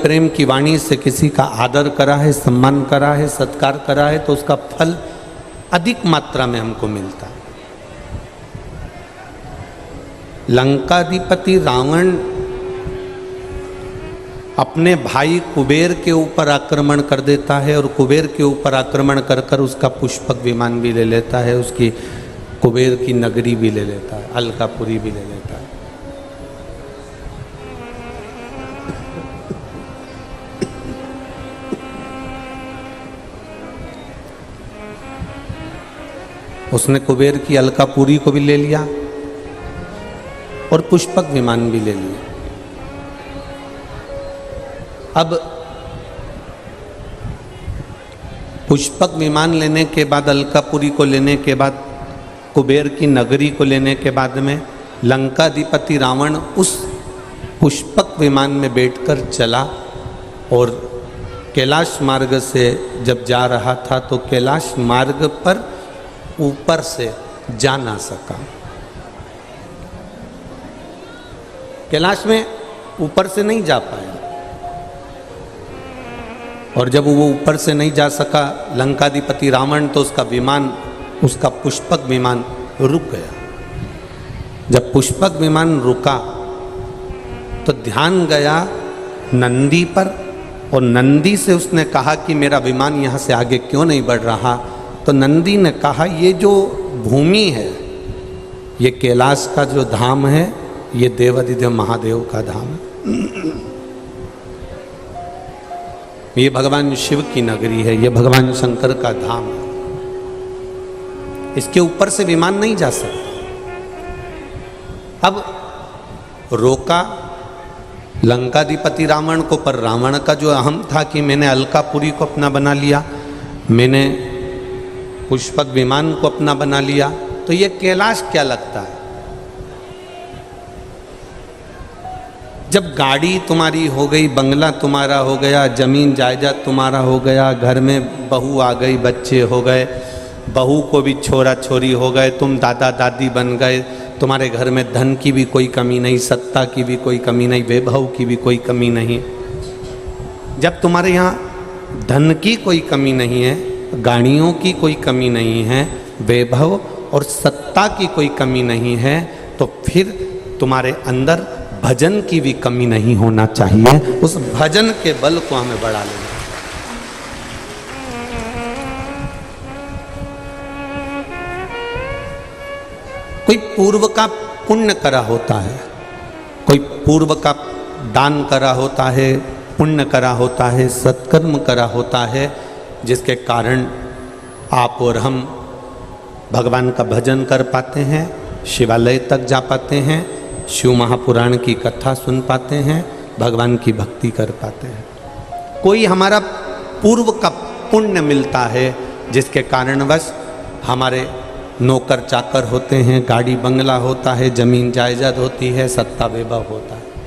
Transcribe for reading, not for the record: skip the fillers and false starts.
प्रेम की वाणी से किसी का आदर करा है, सम्मान करा है, सत्कार करा है, तो उसका फल अधिक मात्रा में हमको मिलता है। लंकाधिपति रावण अपने भाई कुबेर के ऊपर आक्रमण कर देता है और कुबेर के ऊपर आक्रमण कर कर उसका पुष्पक विमान भी ले लेता है, उसकी कुबेर की नगरी भी ले लेता है, अलकापुरी भी ले लेता है। उसने कुबेर की अलकापुरी को भी ले लिया और पुष्पक विमान भी ले लिया। अब पुष्पक विमान लेने के बाद, अलकापुरी को लेने के बाद, कुबेर की नगरी को लेने के बाद में लंकाधिपति रावण उस पुष्पक विमान में बैठकर चला और कैलाश मार्ग से जब जा रहा था तो कैलाश मार्ग पर ऊपर से जा ना सका। कैलाश में ऊपर से नहीं जा पाया और जब वो ऊपर से नहीं जा सका लंकाधिपति रावण, तो उसका विमान, उसका पुष्पक विमान रुक गया। जब पुष्पक विमान रुका तो ध्यान गया नंदी पर और नंदी से उसने कहा कि मेरा विमान यहाँ से आगे क्यों नहीं बढ़ रहा। तो नंदी ने कहा ये जो भूमि है, ये कैलाश का जो धाम है, ये देवाधिदेव महादेव का धाम है, ये भगवान शिव की नगरी है, ये भगवान शंकर का धाम है, इसके ऊपर से विमान नहीं जा सकता। अब रोका लंकाधिपति रावण को, पर रावण का जो अहम था कि मैंने अलकापुरी को अपना बना लिया, मैंने पुष्पक विमान को अपना बना लिया, तो ये कैलाश क्या लगता है। जब गाड़ी तुम्हारी हो गई, बंगला तुम्हारा हो गया, जमीन जायदाद तुम्हारा हो गया, घर में बहू आ गई, बच्चे हो गए, बहू को भी छोरा छोरी हो गए, तुम दादा दादी बन गए, तुम्हारे घर में धन की भी कोई कमी नहीं, सत्ता की भी कोई कमी नहीं, वैभव की भी कोई कमी नहीं। जब तुम्हारे यहाँ धन की कोई कमी नहीं है, गाड़ियों की कोई कमी नहीं है, वैभव और सत्ता की कोई कमी नहीं है, तो फिर तुम्हारे अंदर भजन की भी कमी नहीं होना चाहिए। उस भजन के बल को हमें बढ़ा लेना। कोई पूर्व का पुण्य करा होता है, कोई पूर्व का दान करा होता है, पुण्य करा होता है, सत्कर्म करा होता है, जिसके कारण आप और हम भगवान का भजन कर पाते हैं, शिवालय तक जा पाते हैं, शिव महापुराण की कथा सुन पाते हैं, भगवान की भक्ति कर पाते हैं। कोई हमारा पूर्व का पुण्य मिलता है जिसके कारणवश हमारे नौकर चाकर होते हैं, गाड़ी बंगला होता है, जमीन जायदाद होती है, सत्ता वैभव होता है।